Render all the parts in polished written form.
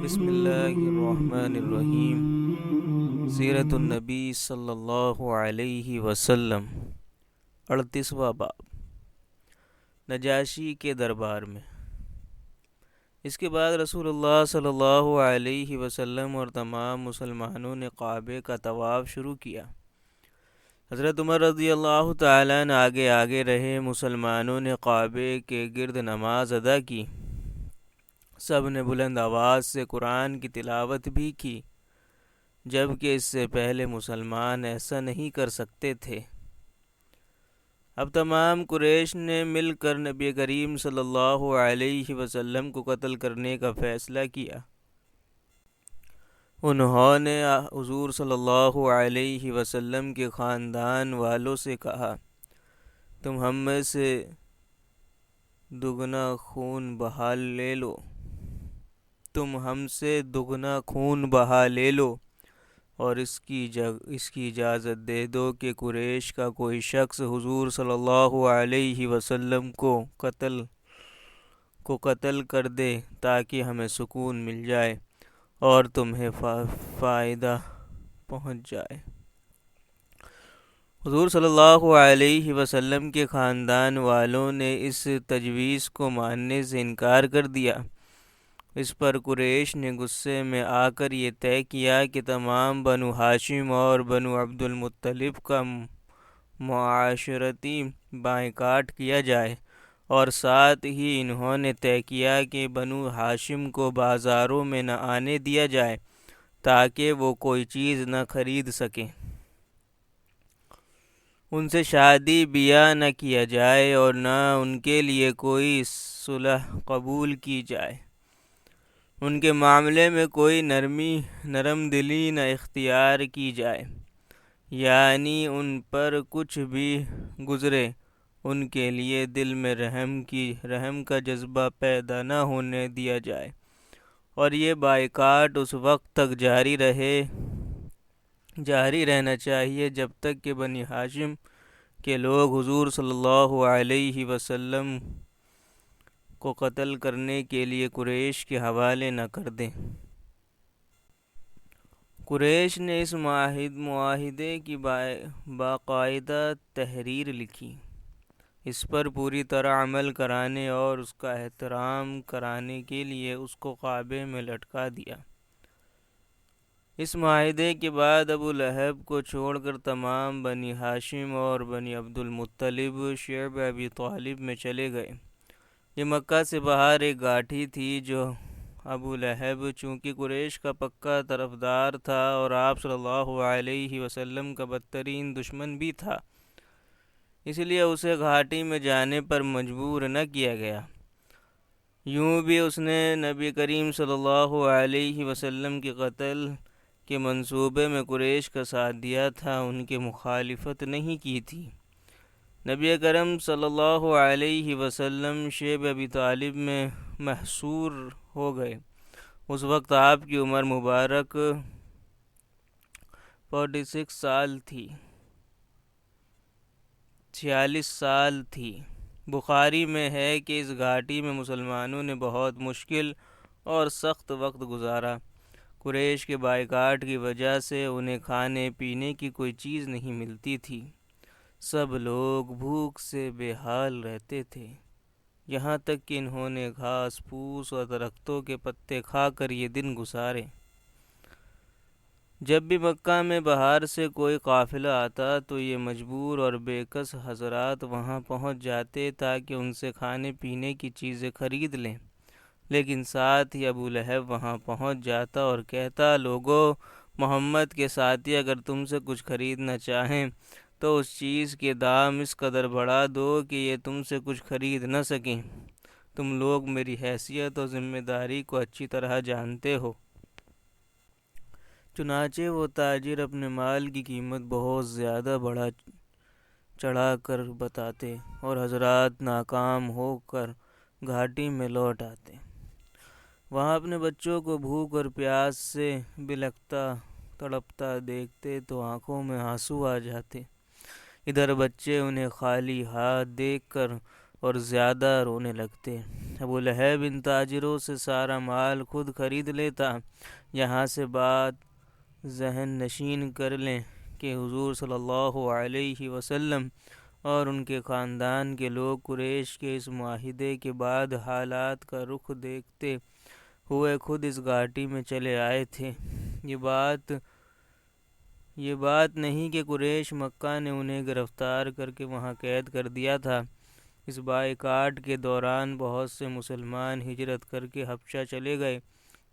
بسم اللہ الرحمن الرحیم۔ سیرت النبی صلی اللہ علیہ وسلم، 38واں باب، نجاشی کے دربار میں۔ اس کے بعد رسول اللہ صلی اللہ علیہ وسلم اور تمام مسلمانوں نے کعبے کا طواف شروع کیا۔ حضرت عمر رضی اللہ تعالیٰ عنہ آگے آگے رہے۔ مسلمانوں نے کعبے کے گرد نماز ادا کی۔ سب نے بلند آواز سے قرآن کی تلاوت بھی کی، جبکہ اس سے پہلے مسلمان ایسا نہیں کر سکتے تھے۔ اب تمام قریش نے مل کر نبی کریم صلی اللہ علیہ وسلم کو قتل کرنے کا فیصلہ کیا۔ انہوں نے حضور صلی اللہ علیہ وسلم کے خاندان والوں سے کہا، تم ہم میں سے دگنا خون بہا لے لو اور اس کی اجازت دے دو کہ قریش کا کوئی شخص حضور صلی اللہ علیہ وسلم کو قتل کر دے تاکہ ہمیں سکون مل جائے اور تمہیں فائدہ پہنچ جائے۔ حضور صلی اللہ علیہ وسلم کے خاندان والوں نے اس تجویز کو ماننے سے انکار کر دیا۔ اس پر قریش نے غصے میں آ کر یہ طے کیا کہ تمام بنو ہاشم اور بنو عبد المطلب کا معاشرتی بائیکاٹ کیا جائے، اور ساتھ ہی انہوں نے طے کیا کہ بنو ہاشم کو بازاروں میں نہ آنے دیا جائے تاکہ وہ کوئی چیز نہ خرید سکیں، ان سے شادی بیاہ نہ کیا جائے اور نہ ان کے لیے کوئی صلح قبول کی جائے، ان کے معاملے میں کوئی نرم دلی نہ اختیار کی جائے، یعنی ان پر کچھ بھی گزرے ان کے لیے دل میں رحم کا جذبہ پیدا نہ ہونے دیا جائے، اور یہ بائیکاٹ اس وقت تک جاری رہنا چاہیے جب تک کہ بنی ہاشم کے لوگ حضور صلی اللہ علیہ وسلم کو قتل کرنے کے لیے قریش کے حوالے نہ کر دیں۔ قریش نے اس معاہدے کی باقاعدہ تحریر لکھی، اس پر پوری طرح عمل کرانے اور اس کا احترام کرانے کے لیے اس کو کعبے میں لٹکا دیا۔ اس معاہدے کے بعد ابو لہب کو چھوڑ کر تمام بنی ہاشم اور بنی عبد المطلب شعب ابی طالب میں چلے گئے۔ یہ مکہ سے باہر ایک گھاٹی تھی جو ابو لہب چونکہ قریش کا پکا طرفدار تھا اور آپ صلی اللہ علیہ وسلم کا بدترین دشمن بھی تھا، اس لیے اسے گھاٹی میں جانے پر مجبور نہ کیا گیا۔ یوں بھی اس نے نبی کریم صلی اللہ علیہ وسلم کے قتل کے منصوبے میں قریش کا ساتھ دیا تھا، ان کی مخالفت نہیں کی تھی۔ نبی کریم صلی اللہ علیہ وسلم شیب ابی طالب میں محصور ہو گئے۔ اس وقت آپ کی عمر مبارک 46 سال تھی۔ بخاری میں ہے کہ اس گھاٹی میں مسلمانوں نے بہت مشکل اور سخت وقت گزارا۔ قریش کے بائیکاٹ کی وجہ سے انہیں کھانے پینے کی کوئی چیز نہیں ملتی تھی، سب لوگ بھوک سے بے حال رہتے تھے، یہاں تک کہ انہوں نے گھاس پھوس اور درختوں کے پتے کھا کر یہ دن گزارے۔ جب بھی مکہ میں باہر سے کوئی قافلہ آتا تو یہ مجبور اور بے کس حضرات وہاں پہنچ جاتے تاکہ ان سے کھانے پینے کی چیزیں خرید لیں، لیکن ساتھ ہی ابو لہب وہاں پہنچ جاتا اور کہتا، لوگو، محمد کے ساتھی اگر تم سے کچھ خریدنا چاہیں تو اس چیز کے دام اس قدر بڑھا دو کہ یہ تم سے کچھ خرید نہ سکیں۔ تم لوگ میری حیثیت اور ذمہ داری کو اچھی طرح جانتے ہو۔ چنانچہ وہ تاجر اپنے مال کی قیمت بہت زیادہ بڑھا چڑھا کر بتاتے اور حضرات ناکام ہو کر گھاٹی میں لوٹ آتے۔ وہاں اپنے بچوں کو بھوک اور پیاس سے بلکتا تڑپتا دیکھتے تو آنکھوں میں آنسو آ جاتے۔ ادھر بچے انہیں خالی ہاتھ دیکھ کر اور زیادہ رونے لگتے۔ ابو لہب ان تاجروں سے سارا مال خود خرید لیتا۔ یہاں سے بات ذہن نشین کر لیں کہ حضور صلی اللہ علیہ وسلم اور ان کے خاندان کے لوگ قریش کے اس معاہدے کے بعد حالات کا رخ دیکھتے ہوئے خود اس گھاٹی میں چلے آئے تھے۔ یہ بات نہیں کہ قریش مکہ نے انہیں گرفتار کر کے وہاں قید کر دیا تھا۔ اس بائیکاٹ کے دوران بہت سے مسلمان ہجرت کر کے حبشہ چلے گئے۔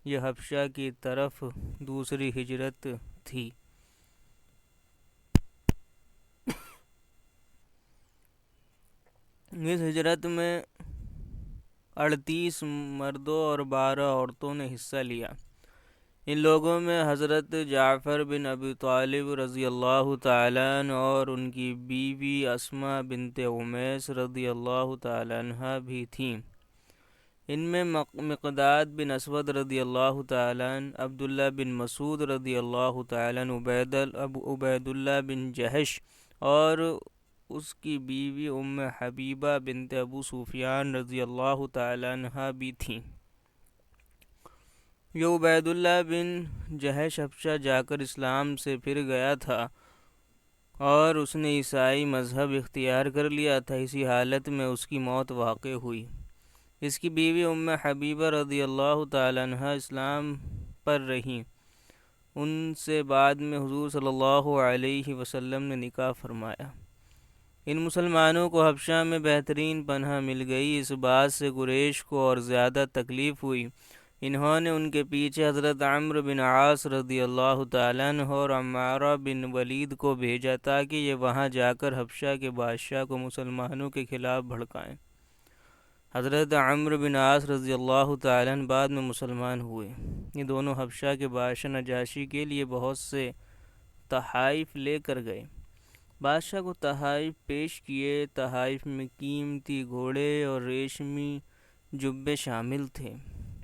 یہ حبشہ کی طرف دوسری ہجرت تھی۔ اس ہجرت میں 38 مردوں اور 12 عورتوں نے حصہ لیا۔ ان لوگوں میں حضرت جعفر بن ابی طالب رضی اللہ تعالیٰ عنہ اور ان کی بیوی اسماء بنت امیس رضی اللہ تعالیٰ عنہ بھی تھیں۔ ان میں مقداد بن اسود رضی اللہ تعالیٰ عنہ، عبداللہ بن مسعود رضی اللہ تعالیٰ عنہ، عبید اللہ بن جہش اور اس کی بیوی ام حبیبہ بنت ابو سفیان رضی اللہ تعالیٰ عنہ بھی تھیں۔ یہ عبید اللہ بن جہش حبشہ جا کر اسلام سے پھر گیا تھا اور اس نے عیسائی مذہب اختیار کر لیا تھا۔ اسی حالت میں اس کی موت واقع ہوئی۔ اس کی بیوی ام حبیبہ رضی اللہ تعالیٰ عنہ اسلام پر رہیں۔ ان سے بعد میں حضور صلی اللہ علیہ وسلم نے نکاح فرمایا۔ ان مسلمانوں کو حبشہ میں بہترین پناہ مل گئی۔ اس بات سے قریش کو اور زیادہ تکلیف ہوئی۔ انہوں نے ان کے پیچھے حضرت عمرو بن عاص رضی اللہ تعالیٰ عنہ اور عمارہ بن ولید کو بھیجا تاکہ یہ وہاں جا کر حبشہ کے بادشاہ کو مسلمانوں کے خلاف بھڑکائیں۔ حضرت عمرو بن عاص رضی اللہ تعالیٰ عنہ بعد میں مسلمان ہوئے۔ یہ دونوں حبشہ کے بادشاہ نجاشی کے لیے بہت سے تحائف لے کر گئے۔ بادشاہ کو تحائف پیش کیے۔ تحائف میں قیمتی گھوڑے اور ریشمی جبے شامل تھے۔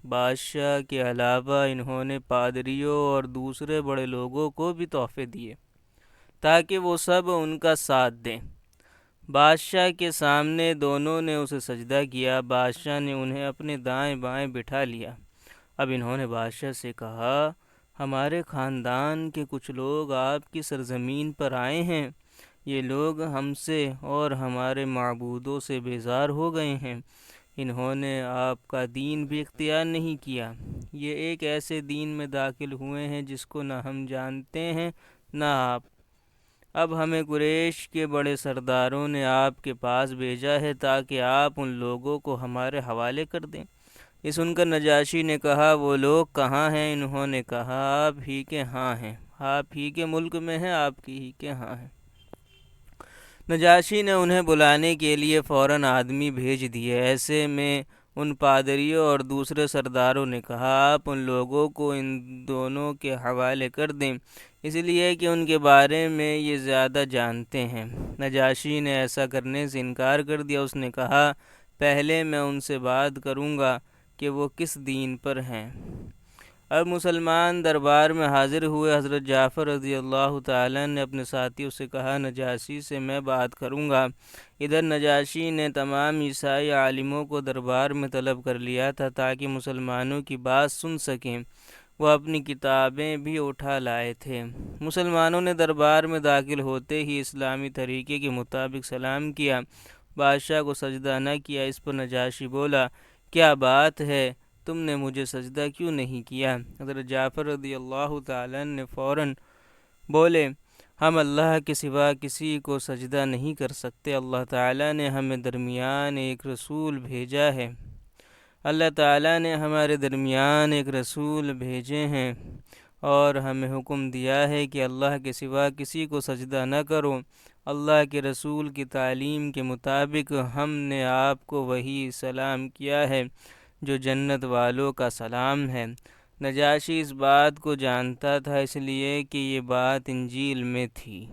بادشاہ کے علاوہ انہوں نے پادریوں اور دوسرے بڑے لوگوں کو بھی تحفے دیے تاکہ وہ سب ان کا ساتھ دیں۔ بادشاہ کے سامنے دونوں نے اسے سجدہ کیا۔ بادشاہ نے انہیں اپنے دائیں بائیں بٹھا لیا۔ اب انہوں نے بادشاہ سے کہا، ہمارے خاندان کے کچھ لوگ آپ کی سرزمین پر آئے ہیں۔ یہ لوگ ہم سے اور ہمارے معبودوں سے بیزار ہو گئے ہیں۔ انہوں نے آپ کا دین بھی اختیار نہیں کیا۔ یہ ایک ایسے دین میں داخل ہوئے ہیں جس کو نہ ہم جانتے ہیں نہ آپ۔ اب ہمیں قریش کے بڑے سرداروں نے آپ کے پاس بھیجا ہے تاکہ آپ ان لوگوں کو ہمارے حوالے کر دیں۔ یہ سن کر نجاشی نے کہا، وہ لوگ کہاں ہیں؟ انہوں نے کہا، آپ ہی کے ہاں ہیں، آپ ہی کے ملک میں ہیں، آپ ہی کے ہاں ہیں۔ نجاشی نے انہیں بلانے کے لیے فوراً آدمی بھیج دیے۔ ایسے میں ان پادریوں اور دوسرے سرداروں نے کہا، آپ ان لوگوں کو ان دونوں کے حوالے کر دیں، اس لیے کہ ان کے بارے میں یہ زیادہ جانتے ہیں۔ نجاشی نے ایسا کرنے سے انکار کر دیا۔ اس نے کہا، پہلے میں ان سے بات کروں گا کہ وہ کس دین پر ہیں۔ اب مسلمان دربار میں حاضر ہوئے۔ حضرت جعفر رضی اللہ تعالیٰ نے اپنے ساتھیوں سے کہا، نجاشی سے میں بات کروں گا۔ ادھر نجاشی نے تمام عیسائی عالموں کو دربار میں طلب کر لیا تھا تاکہ مسلمانوں کی بات سن سکیں۔ وہ اپنی کتابیں بھی اٹھا لائے تھے۔ مسلمانوں نے دربار میں داخل ہوتے ہی اسلامی طریقے کے مطابق سلام کیا، بادشاہ کو سجدہ نہ کیا۔ اس پر نجاشی بولا، کیا بات ہے، تم نے مجھے سجدہ کیوں نہیں کیا؟ حضرت جعفر رضی اللہ تعالیٰ نے فوراً بولے، ہم اللہ کے سوا کسی کو سجدہ نہیں کر سکتے۔ اللہ تعالیٰ نے ہمیں درمیان ایک رسول بھیجا ہے۔ اللہ تعالیٰ نے ہمارے درمیان ایک رسول بھیجے ہیں اور ہمیں حکم دیا ہے کہ اللہ کے سوا کسی کو سجدہ نہ کرو۔ اللہ کے رسول کی تعلیم کے مطابق ہم نے آپ کو وہی سلام کیا ہے جو جنت والوں کا سلام ہے۔ نجاشی اس بات کو جانتا تھا اس لیے کہ یہ بات انجیل میں تھی۔